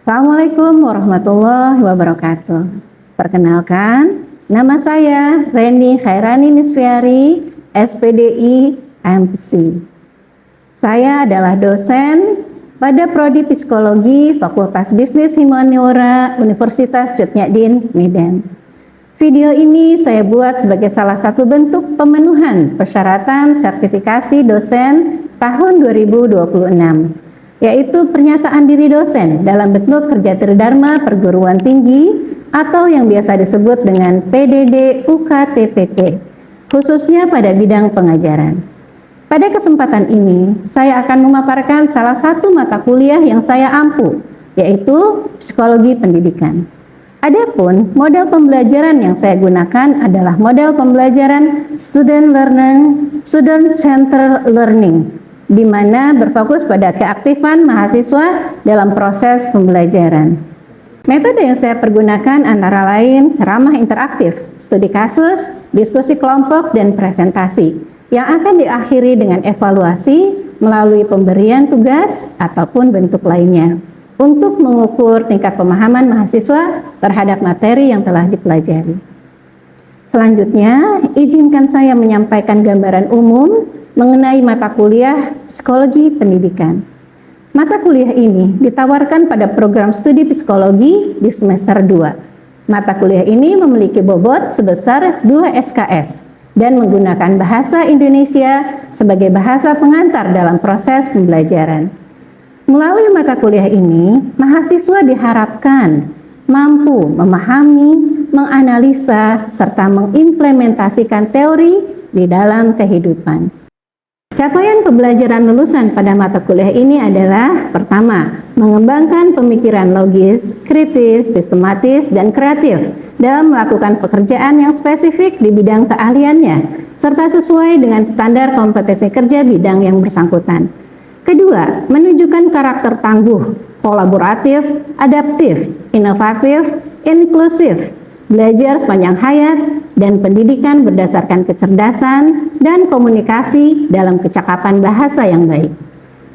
Assalamualaikum warahmatullahi wabarakatuh. Perkenalkan, nama saya Reni Khairani Nisfiari, SPDI MC. Saya adalah dosen pada Prodi Psikologi Fakultas Bisnis Humaniora Universitas Cutnyadin, Medan. Video ini saya buat sebagai salah satu bentuk pemenuhan persyaratan sertifikasi dosen tahun 2026. Yaitu pernyataan diri dosen dalam bentuk kerja tridharma perguruan tinggi atau yang biasa disebut dengan PDD UKTPP, khususnya pada bidang pengajaran. Pada kesempatan ini, saya akan memaparkan salah satu mata kuliah yang saya ampu, yaitu Psikologi Pendidikan. Adapun model pembelajaran yang saya gunakan adalah model pembelajaran Student Centered Learning, di mana berfokus pada keaktifan mahasiswa dalam proses pembelajaran. Metode yang saya pergunakan antara lain ceramah interaktif, studi kasus, diskusi kelompok, dan presentasi yang akan diakhiri dengan evaluasi melalui pemberian tugas ataupun bentuk lainnya untuk mengukur tingkat pemahaman mahasiswa terhadap materi yang telah dipelajari. Selanjutnya, izinkan saya menyampaikan gambaran umum mengenai mata kuliah Psikologi Pendidikan. Mata kuliah ini ditawarkan pada program studi psikologi di semester 2. Mata kuliah ini memiliki bobot sebesar 2 SKS dan menggunakan bahasa Indonesia sebagai bahasa pengantar dalam proses pembelajaran. Melalui mata kuliah ini, mahasiswa diharapkan mampu memahami, menganalisa, serta mengimplementasikan teori di dalam kehidupan. Capaian pembelajaran lulusan pada mata kuliah ini adalah: pertama, mengembangkan pemikiran logis, kritis, sistematis, dan kreatif dalam melakukan pekerjaan yang spesifik di bidang keahliannya, serta sesuai dengan standar kompetensi kerja bidang yang bersangkutan. Kedua, menunjukkan karakter tangguh, kolaboratif, adaptif, inovatif, inklusif, belajar sepanjang hayat, dan pendidikan berdasarkan kecerdasan dan komunikasi dalam kecakapan bahasa yang baik.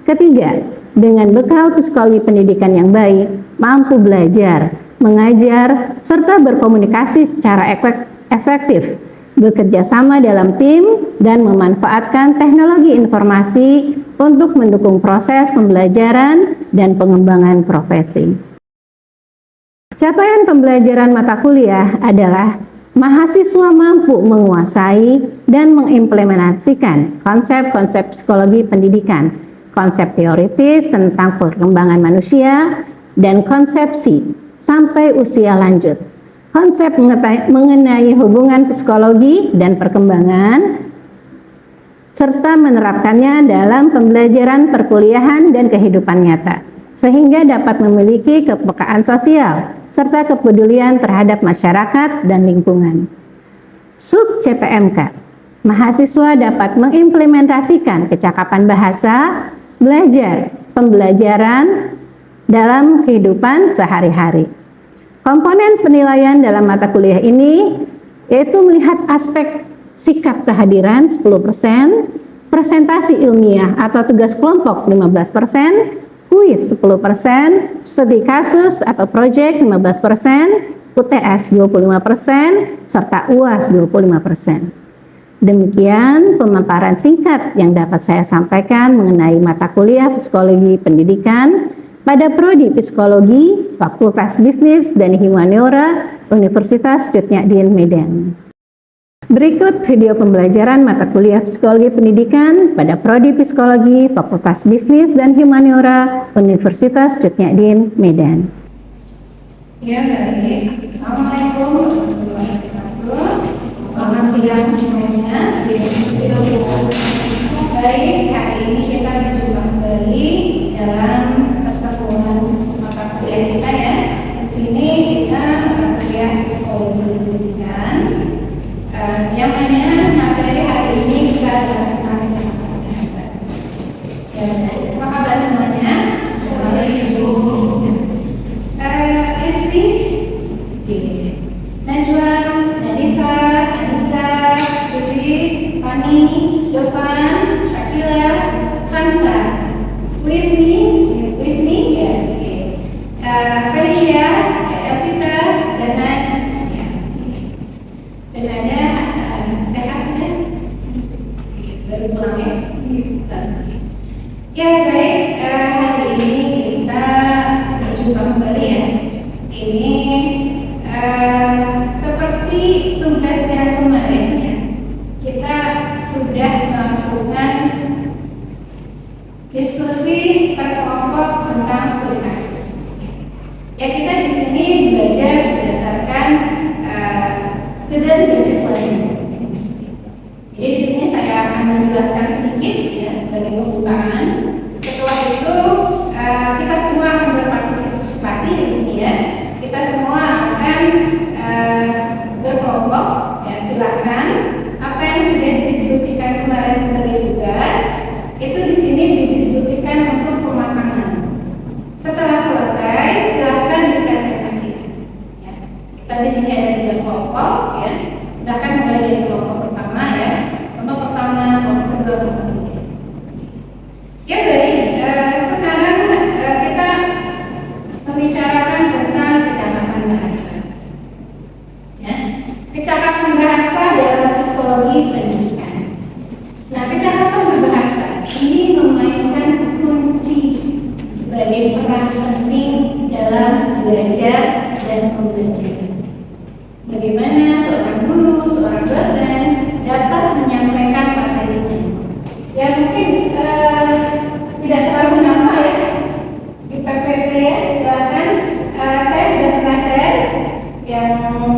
Ketiga, dengan bekal psikologi pendidikan yang baik, mampu belajar, mengajar, serta berkomunikasi secara efektif, bekerja sama dalam tim, dan memanfaatkan teknologi informasi untuk mendukung proses pembelajaran dan pengembangan profesi. Capaian pembelajaran mata kuliah adalah mahasiswa mampu menguasai dan mengimplementasikan konsep-konsep psikologi pendidikan, konsep teoritis tentang perkembangan manusia, dan konsepsi sampai usia lanjut. Konsep mengenai hubungan psikologi dan perkembangan, serta menerapkannya dalam pembelajaran perkuliahan dan kehidupan nyata, sehingga dapat memiliki kepekaan sosial serta kepedulian terhadap masyarakat dan lingkungan. Sub CPMK, mahasiswa dapat mengimplementasikan kecakapan bahasa, belajar, pembelajaran dalam kehidupan sehari-hari. Komponen penilaian dalam mata kuliah ini yaitu melihat aspek sikap kehadiran 10%, presentasi ilmiah atau tugas kelompok 15%, kuis 10%, studi kasus atau proyek 15%, UTS 25%, serta UAS 25%. Demikian pemaparan singkat yang dapat saya sampaikan mengenai mata kuliah Psikologi Pendidikan pada Prodi Psikologi Fakultas Bisnis dan Humaniora Universitas Cutnyadin, Medan. Berikut video pembelajaran mata kuliah Psikologi Pendidikan pada Prodi Psikologi Fakultas Bisnis dan Humaniora Universitas Cutnyadin, Medan. Ya, baik. Assalamualaikum warahmatullahi wabarakatuh. Selamat siang semuanya. Baik, hari ini kita berjumpa kembali dalam pertemuan mata kuliah kita ya. Di sini kita mata kuliah Psikologi Pendidikan. Yang mana materi hari ini kita adalah tentang kecakapan bahasa. Apa kabar semuanya? Baik, Ibu. Najwa, Nadifa, Anissa, Juli, Fani, Jovan, Shakila, Hansa, Wisni ya. berulang ya. Ya baik, hari ini kita berjumpa kembali ya. Ini seperti tugas yang kemarin ya, kita sudah melakukan diskusi per kelompok tentang studi kasus. Ya kita di sini belajar berdasarkan student basic learning. Jadi di sini saya akan menjelaskan sedikit ya sebagai pembukaan. Setelah itu kita semua akan berpartisipasi di sini ya. Kita semua akan berkelompok ya, silakan apa yang sudah didiskusikan kemarin sebagai tugas itu di sini didiskusikan untuk pematangan. Setelah selesai silakan dipresentasikan ya. Kita di sini ada 3 kelompok ya. Silakan mulai dari kelompok pertama ya. Kelompok pertama, kelompok kedua, kelompok ketiga. Ya baik, sekarang kita membicarakan tentang kecakapan bahasa. Ya, kecakapan bahasa dalam psikologi pendidikan. Nah, kecakapan berbahasa ini memainkan kunci sebagai peran penting dalam belajar dan pembelajaran. Bagaimana seorang guru, seorang dosen dapat menyampaikan materinya. Ya mungkin tidak terlalu nampak ya di PPT ya, silakan. Saya sudah pernah share yang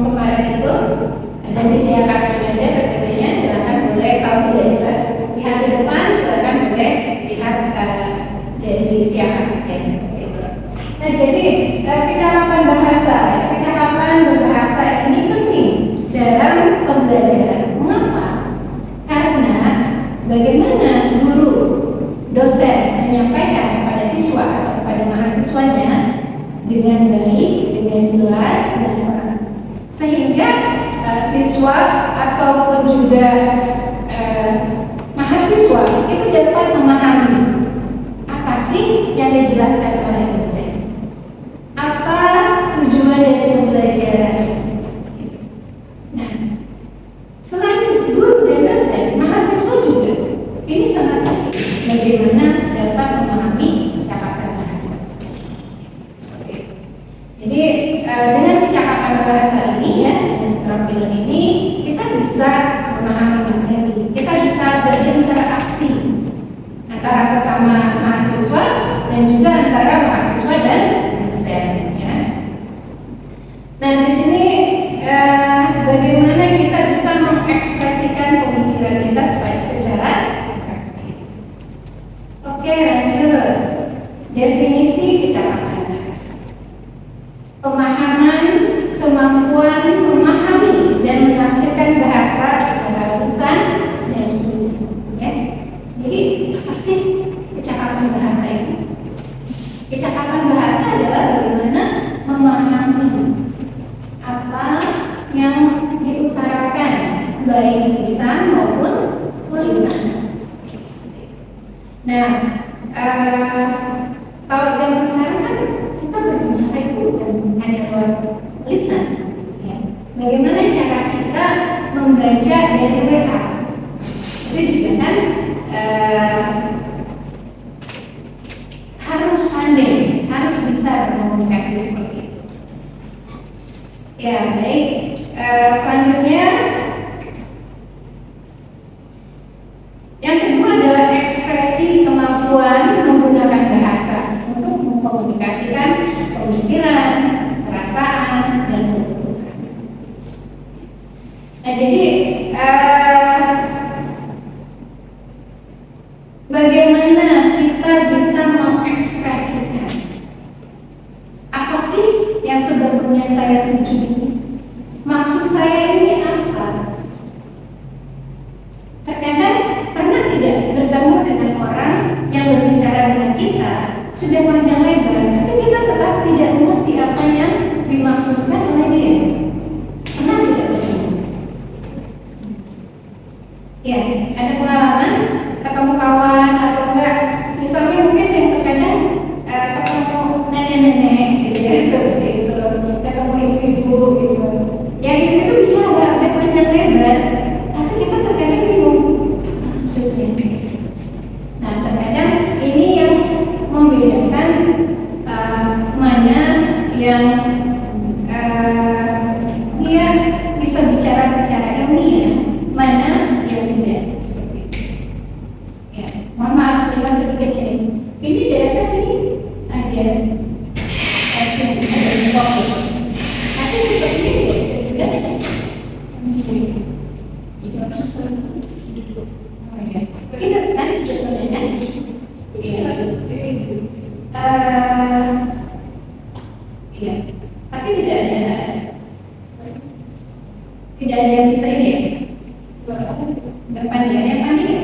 kemarin itu ada disiapkan ada PPT-nya, silakan boleh kalau tidak jelas lihat di depan, silakan boleh lihat dari siapkan yang seperti itu. Nah jadi kecakapan bahasa, kecakapan berbahasa ini penting dalam pembelajaran. Mengapa? Karena bagaimana guru, dosen menyampaikan kepada siswa atau kepada mahasiswanya dengan baik, dengan jelas dan terang, sehingga siswa ataupun juga mahasiswa itu dapat memahami apa sih yang dijelaskan oleh dosen, apa tujuan dari pembelajaran. Nah, selain guru dan dosen, mahasiswa juga ini sangat penting bagaimana dapat memahami kecakapan bahasa. Jadi dengan kecakapan bahasa ini ya, dengan keterampilan ini kita bisa memahami materi, kita bisa berinteraksi antara sesama mahasiswa dan juga antara mahasiswa dan dosen. Ya. Nah di sini bagaimana kita bisa mengekspresikan pemikiran kita secara efektif. Oke, lanjut. Definisi kecakapan bahasa. Pemahaman, kemampuan memahami dan menafsirkan bahasa secara lisan dan tulisan. Ya. Jadi apa sih kecakapan bahasa itu? Kecakapan bahasa adalah bagaimana memahami apa yang diutarakan baik lisan maupun tulisan. Nah, kalau zaman sekarang kan kita berbicara itu bukan hanya lewat lisan. Ya. Bagaimana cara kita membaca dari WA? Itu juga kan harus pandai, harus bisa berkomunikasi seperti itu. Ya baik, selanjutnya yang kedua adalah ekspresi kemampuan menggunakan bahasa untuk mengkomunikasikan pemikiran, perasaan, dan kebutuhan. Nah jadi bagaimana kita bisa mengekspresikan apa sih yang sebetulnya saya tuju? Maksud saya ini apa? Terkadang pernah tidak bertemu dengan orang yang berbicara dengan kita sudah panjang lebar, tapi kita tetap tidak mengerti apa yang dimaksudkan oleh dia. Pernah tidak bertemu? Ya, ada pengalaman ketemu kawan atau enggak? Misalnya mungkin yang terkadang ketemu nenek-nenek gitu ya, seperti itu, ketemu ibu-ibu gitu. Yang ibu itu bicara udah panjang lebar, tapi kita terkadang bingung apa maksudnya. Oh ya, ini kan sebetulnya kan? Iya. Iya, tapi tidak ada yang bisa ini ya. Depan dia, yang mana ya?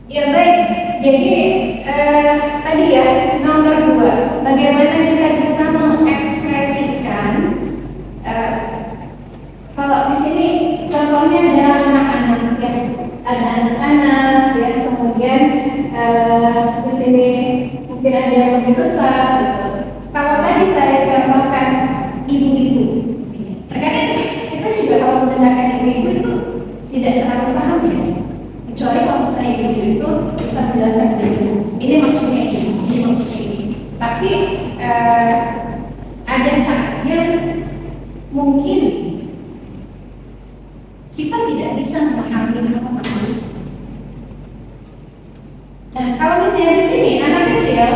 Ya baik, jadi tadi ya nomor 2, bagaimana kita bisa mengekspresikan kalau di sini contohnya adalah anak-anak ya, ada anak-anak ya, kemudian di sini mungkin ada yang lebih besar gitu. Kalau tadi saya contohkan ibu-ibu, terkadang kita juga kalau menggunakan ibu-ibu itu tidak terlalu paham ya. Kecuali kalau misalnya ibu itu bisa menjelaskan dengan jelas. Ini maksudnya ini maksudnya ini. Tapi ada saatnya mungkin kita tidak bisa memahami apa-apa. Nah, kalau misalnya di sini anak kecil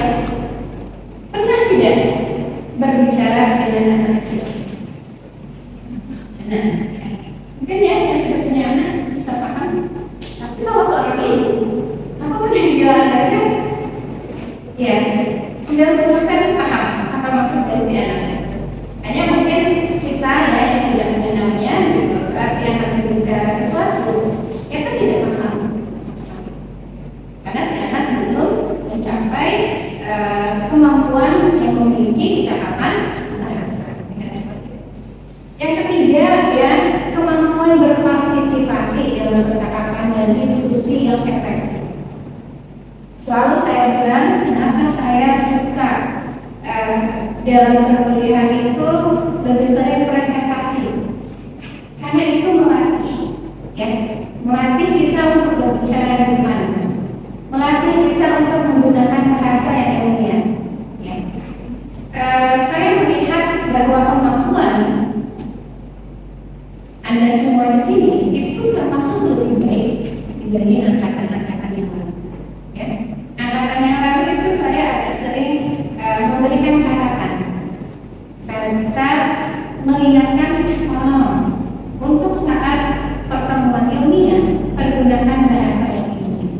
pernah tidak berbicara dengan anak kecil? Nah, mungkin ya yang sudah punya anak bisa paham. Tapi kalau seorang ibu, apapun yang dia anaknya, ya 90% paham apa maksud dari si anaknya. Hanya mungkin kita ya yang tidak mengenalnya, gitu, saat si anak berbicara sesuatu, kita tidak paham. Karena si anak belum mencapai kemampuan yang memiliki kecakapan bahasa. Yang ketiga ya, kemampuan berpartisipasi dalam percakapan dan diskusi yang efektif. Selalu saya bilang kenapa saya suka dalam perkuliahan itu lebih sering presentasi, karena itu melatih ya, melatih kita untuk berbicara di depan, melatih kita untuk menggunakan bahasa yang ilmiah ya. Saya melihat bahwa kemampuan Anda semua di sini itu termasuk lebih baik dibanding angkatan-angkatan yang lalu. Ya. Angkatan yang lalu itu saya agak sering memberikan catatan. Saya bisa mengingatkan untuk saat pertemuan ilmiah pergunakan bahasa yang ilmiah.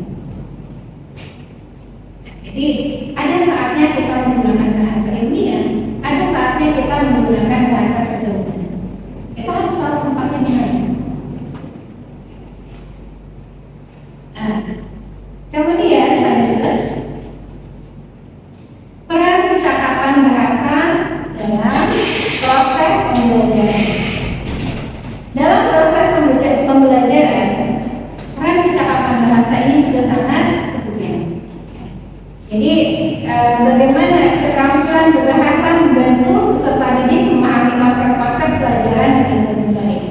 Jadi ada saatnya kita menggunakan bahasa ilmiah, ada saatnya kita menggunakan bahasa pergaulan. Kita harus tahu tempatnya di mana. Kemudian lanjut, peran percakapan bahasa dalam proses pembelajaran. Dalam proses pembelajaran, peran percakapan bahasa ini juga sangat penting. Jadi bagaimana keterampilan berbahasa membantu peserta didik memahami konsep-konsep pelajaran dengan lebih baik.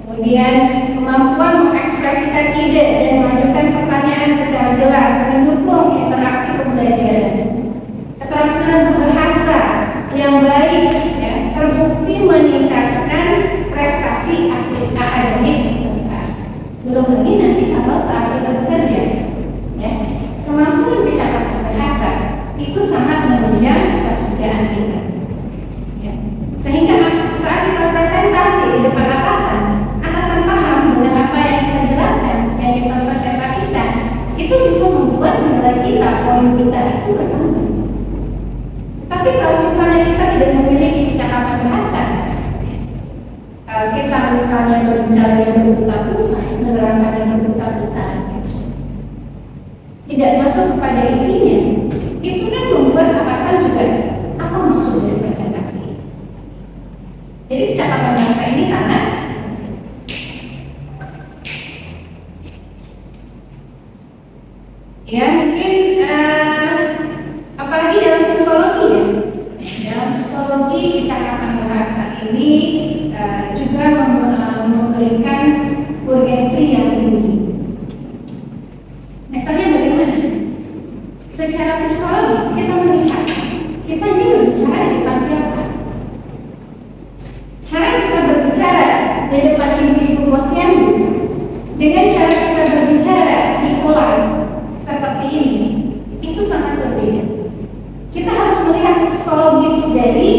Kemudian kemampuan mengekspresikan ide dan mengajukan pertanyaan secara jelas mendukung interaksi pembelajaran. Keterampilan berbahasa yang baik ya, terbukti meningkatkan prestasi akademik peserta. Belum lagi nanti kalau saat kita bekerja ya, kemampuan percakapan bahasa itu sangat menunjang pekerjaan kita ya. Sehingga saat kita presentasi di depan atasan paham dengan apa yang kita jelaskan, yang kita presentasikan, itu bisa membuat nilai kita, poin kita itu bertambah. Tapi kalau misalnya kita tidak memiliki percakapan bahasa, kita misalnya berbicara yang berbuta-buta, menerangkan yang berbuta-buta, tidak masuk kepada intinya, itu kan membuat atasan juga apa maksud dari presentasi. Jadi percakapan bahasa ini sangat ya, mungkin apalagi dalam psikologi ya. Dalam psikologi percakapan bahasa ini juga memberikan urgensi yang tinggi. Misalnya bagaimana? Secara psikologis kita melihat kita ini berbicara di depan siapa? Cara kita berbicara di depan ibu-ibu posyandu dengan cara kita berbicara di kelas seperti ini itu sangat berbeda. Kita harus melihat psikologis dari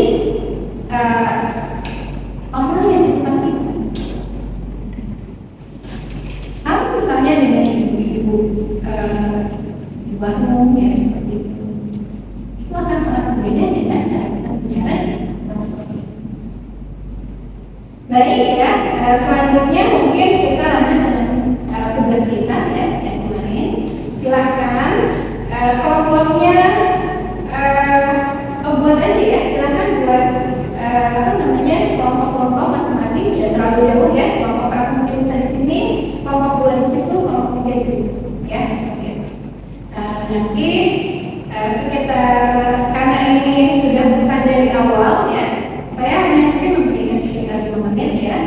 Baik ya, selanjutnya mungkin kita lanjut dengan tugas kita ya yang kemarin. Silahkan kelompoknya buat aja ya, silahkan buat kelompok-kelompok masing-masing, tidak terlalu jauh ya. Kelompok satu mungkin bisa di sini, kelompok dua di situ, kelompok tiga di situ ya. Seperti itu. Nanti sekitar, karena ini sudah bukan dari awal ya, saya hanya mungkin memberikan sekitar 5 menit ya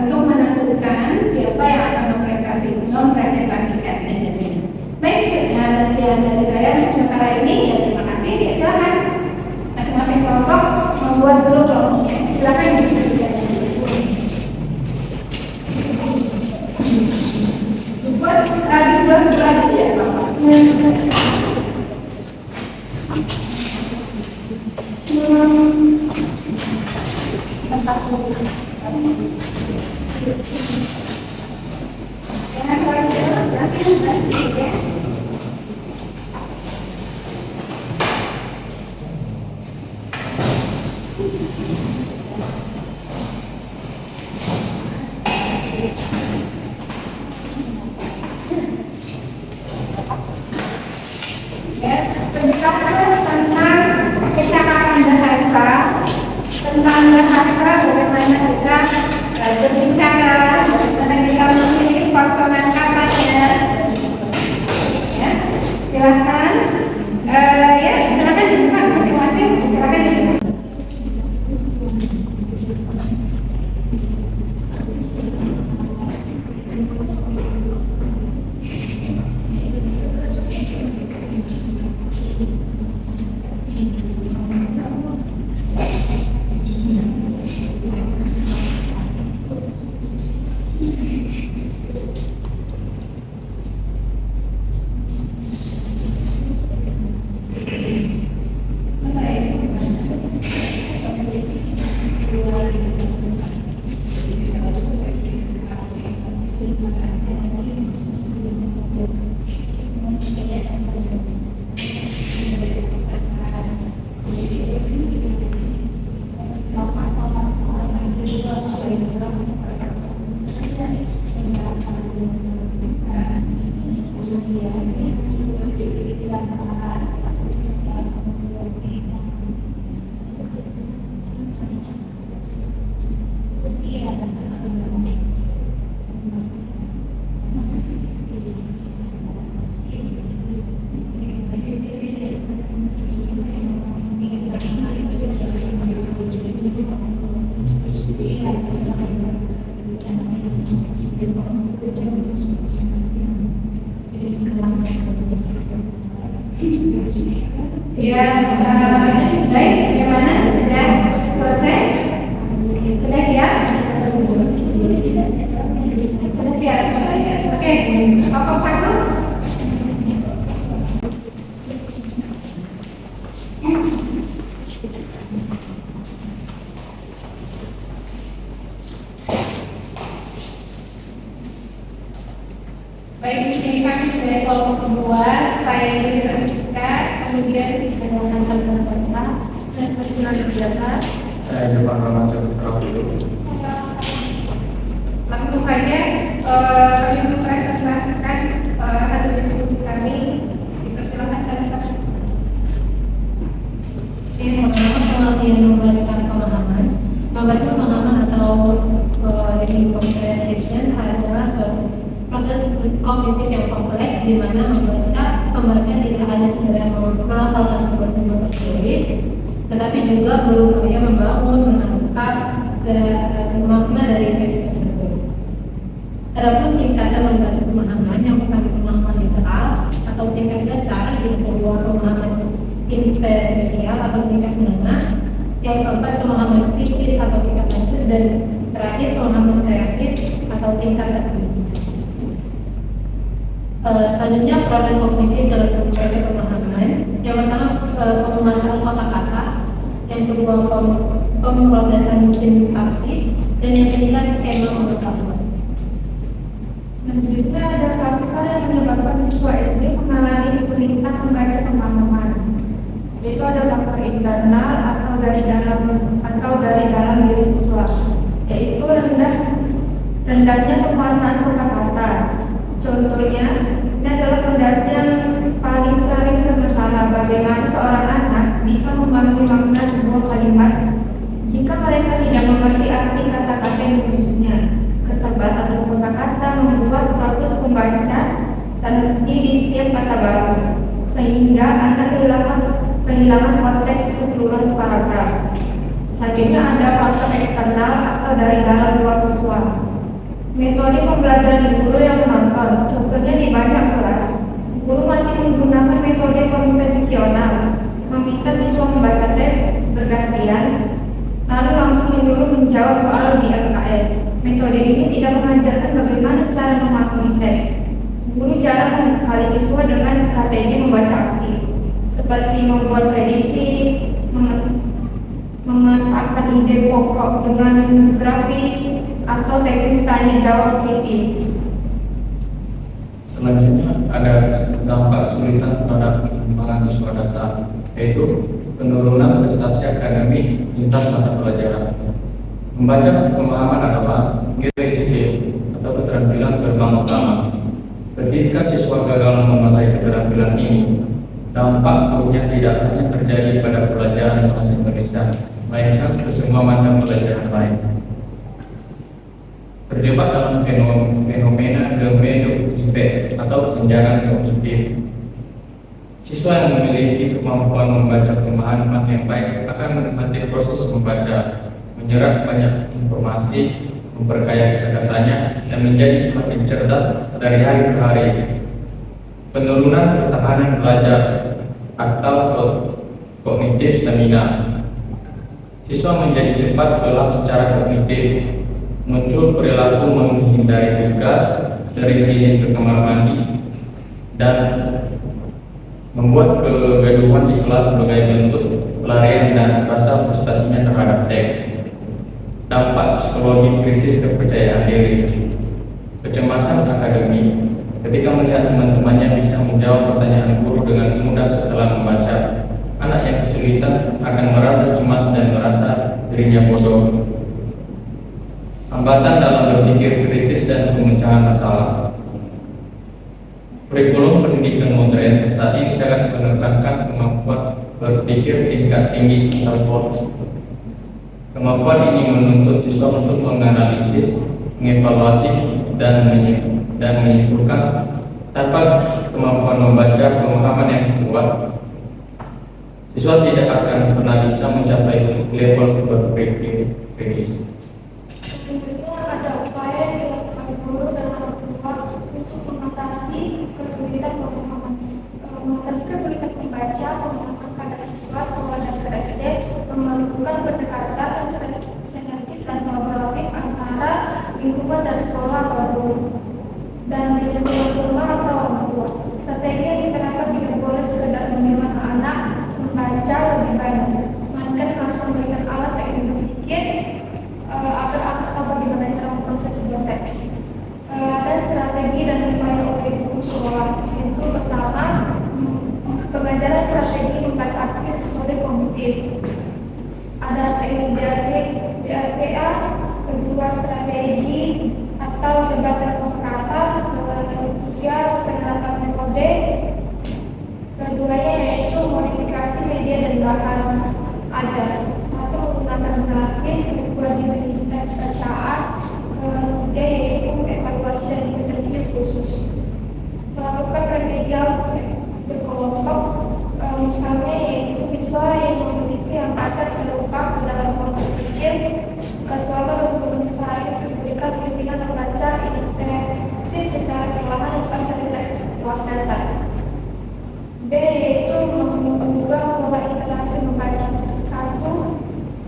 untuk menentukan siapa yang akan mempresentasikan dan gitu. Baik, sekian dari saya untuk sementara ini ya, terima kasih ya. Silakan masing-masing kelompok membuat dulu kelompoknya. Silakan diskusikan buat lagi ya Bapak. Penjelasan tentang kecakapan bahasa, tentang bahasa bagaimana kita berbicara, bagaimana kita memilih konsonan katanya. Ya, silakan. Ya, silakan dibuka masing-masing. Silakan didiskusikan. Ya, baik, bagaimana? Sudah selesai? Sudah siap? Sudah siap? Oke, kelompok satu. Baik, di sini kami dari kelompok kedua, saya Yudhira Rizka, kemudian saya dengan sama-sama serta dan satu Jakarta. Saya Jepang Rahmat Saputra dulu. Langsung saja kami mempresentasikan hasil diskusi kami. Dipersilakan pada saat Yang pertama pengertian membaca pemahaman. Membaca pemahaman atau reading comprehension adalah suatu proses kognitif yang kompleks di mana pembaca tidak hanya sekedar melafalkan sebuah tema tertulis, tetapi juga berupaya membangun, menangkap makna dari teks tersebut. Adapun tingkatan membaca pemahaman, yang pertama pemahaman literal atau tingkat dasar, yang kedua pemahaman inferensial atau tingkat menengah, yang keempat pemahaman kritis atau tingkat lanjut, dan terakhir pemahaman kreatif atau tingkat tertinggi. Selanjutnya proses kognitif dalam membaca pemahaman. Yang pertama pememasaran kosakata, yang kedua pemrosesan sintaksis, dan yang ketiga skema pengetahuan. Selanjutnya ada faktor yang menyebabkan siswa SD mengalami kesulitan membaca pemahaman. Itu ada faktor internal atau dari dalam diri siswa, rendah penguasaan kosakata. Contohnya, ini adalah fondasi yang paling sering bermasalah, bagaimana seorang anak bisa memahami makna sebuah kalimat jika mereka tidak mengerti arti kata-kata yang dimaksudnya. Keterbatasan kosakata membuat proses pembaca terhenti di setiap kata baru, sehingga anak kehilangan konteks keseluruhan paragraf. Selanjutnya ada faktor eksternal atau dari dalam luar siswa. Metode pembelajaran guru yang menonton, contohnya di banyak kelas, guru masih menggunakan metode konvensional, meminta siswa membaca teks bergantian, lalu langsung menyuruh menjawab soal di LKS. Metode ini tidak mengajarkan bagaimana cara memahami teks. Guru jarang membekali siswa dengan strategi membaca aktif, seperti membuat prediksi, memanfaatkan ide pokok dengan grafis, atau teknik tanya jawab kritis. Selanjutnya ada dampak kesulitan terhadap pengembangan siswa dasar, yaitu penurunan prestasi akademik lintas mata pelajaran. Membaca pemahaman adalah gateway skill atau keterampilan gerbang utama. Ketika siswa gagal menguasai keterampilan ini, dampak buruknya tidak hanya terjadi pada pelajaran bahasa Indonesia, melainkan ke semua mata pelajaran lain. Terjebak dalam fenomena Gemedo effect atau senjangan kognitif. Siswa yang memiliki kemampuan membaca pemahaman yang baik akan menikmati proses membaca, menyerap banyak informasi, memperkaya kosakatanya, dan menjadi semakin cerdas dari hari ke hari. Penurunan ketahanan belajar atau kognitif stamina. Siswa menjadi cepat lelah secara kognitif, muncul perilaku menghindari tugas, sering izin ke kamar mandi, dan membuat kegaduhan di kelas sebagai bentuk pelarian dan rasa frustasinya terhadap teks. Dampak psikologi krisis kepercayaan diri, kecemasan akademik. Ketika melihat teman-temannya bisa menjawab pertanyaan guru dengan mudah setelah membaca, anak yang kesulitan akan merasa cemas dan merasa dirinya bodoh. Hambatan dalam berpikir kritis dan pemecahan masalah. Kurikulum pendidikan modern saat ini sangat menekankan kemampuan berpikir tingkat tinggi atau FORTS. Kemampuan ini menuntut siswa untuk menganalisis, mengevaluasi, dan menyimpulkan. Tanpa kemampuan membaca pemahaman yang kuat, siswa tidak akan pernah bisa mencapai level berpikir kritis. Selanjutnya ada upaya yang dilakukan guru dan orang tua untuk mengatasi kesulitan pemahaman. Mengatasi kesulitan membaca pemahaman pada siswa sekolah dasar SD memerlukan pendekatan yang sinergis dan kolaboratif antara lingkungan dan sekolah atau guru dan lingkungan rumah atau orang tua. Strategi yang diterapkan tidak boleh sekedar menyuruh anak membaca lebih baik, melainkan harus memberikan alat teknik berpikir agar anak tahu bagaimana cara memproses sebuah teks. Ada strategi dan upaya oleh guru sekolah. Itu pertama, pengajaran strategi membaca aktif oleh kognitif. Ada teknik DRPA, kedua strategi atau jembatan kosakata, usia penerapan metode. Keduanya yaitu modifikasi media dan bahan ajar. Satu menggunakan grafis, kedua definisi teks bacaan, ketiga yaitu evaluasi dan interview khusus. Melakukan remedial berkelompok, misalnya yaitu siswa yang memiliki hambatan serupa dalam kelompok kecil, selama 20 hari diberikan bimbingan membaca intensif secara perlahan lepas dari teks kelas dasar. B yaitu mengubah pola interaksi membaca. Satu,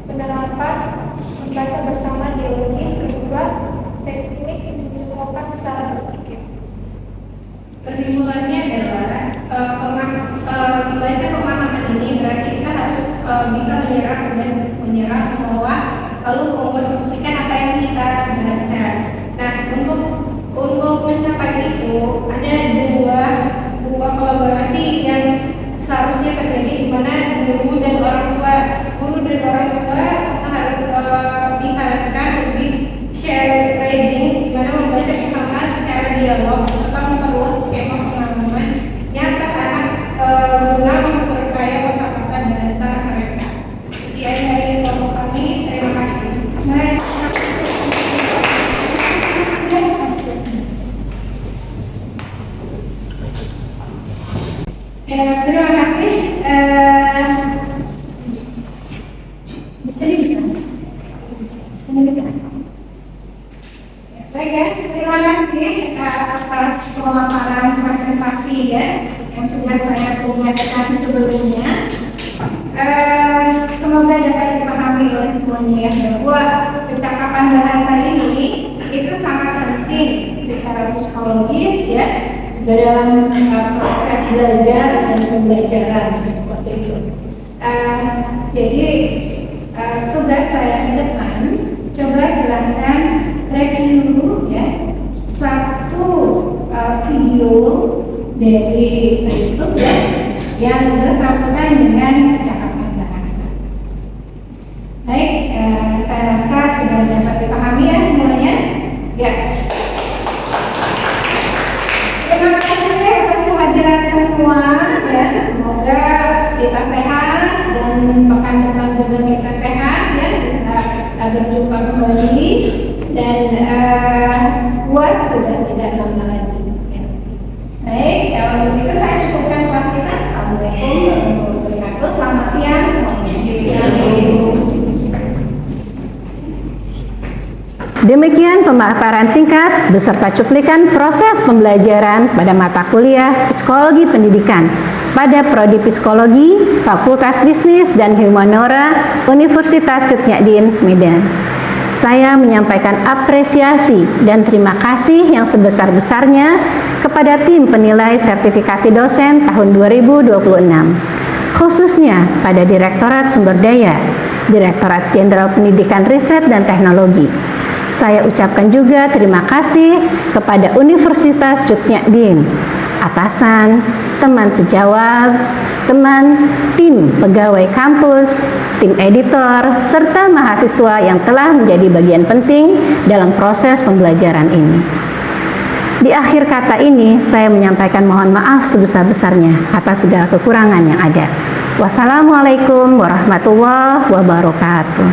penerapan membaca bersama dialogis. Kedua, teknik menyuguhkan cara berpikir. Kesimpulannya adalah membaca pemahaman ini berarti kita harus bisa menyerap bahwa lalu mengonstruksikan apa yang kita baca. Nah, untuk mencapai itu ada dua kolaborasi yang seharusnya terjadi di mana guru dan orang tua disarankan lebih share reading, di mana Ini bisa. Baik ya, terima kasih atas pemaparan presentasi ya yang sudah saya tugaskan sebelumnya. Semoga dapat dipahami oleh semuanya ya bahwa percakapan bahasa ini itu sangat penting secara psikologis ya, juga dalam proses belajar dan pembelajaran seperti itu. Jadi tugas saya ke depan, coba silahkan review ya satu video dari YouTube ya yang bersangkutan dengan percakapan bahasa. Baik, saya rasa sudah dapat dipahami ya semuanya. Ya. Terima kasih atas kehadirannya semua ya. Semoga kita sehat dan pekan depan juga kita sehat ya, bisa berjumpa kembali dan UAS sudah tidak lama lagi. Ya. Baik, kalau begitu saya cukupkan kelas kita. Assalamualaikum warahmatullahi wabarakatuh. Selamat siang semuanya. Demikian pemaparan singkat beserta cuplikan proses pembelajaran pada mata kuliah Psikologi Pendidikan pada Prodi Psikologi Fakultas Bisnis dan Humaniora Universitas Cut Nyak Dien, Medan. Saya menyampaikan apresiasi dan terima kasih yang sebesar-besarnya kepada tim penilai sertifikasi dosen tahun 2026, khususnya pada Direktorat Sumber Daya, Direktorat Jenderal Pendidikan Riset dan Teknologi. Saya ucapkan juga terima kasih kepada Universitas Cut Nyak Dien, atasan, teman sejawat, teman, tim pegawai kampus, tim editor, serta mahasiswa yang telah menjadi bagian penting dalam proses pembelajaran ini. Di akhir kata ini, saya menyampaikan mohon maaf sebesar-besarnya atas segala kekurangan yang ada. Wassalamualaikum warahmatullahi wabarakatuh.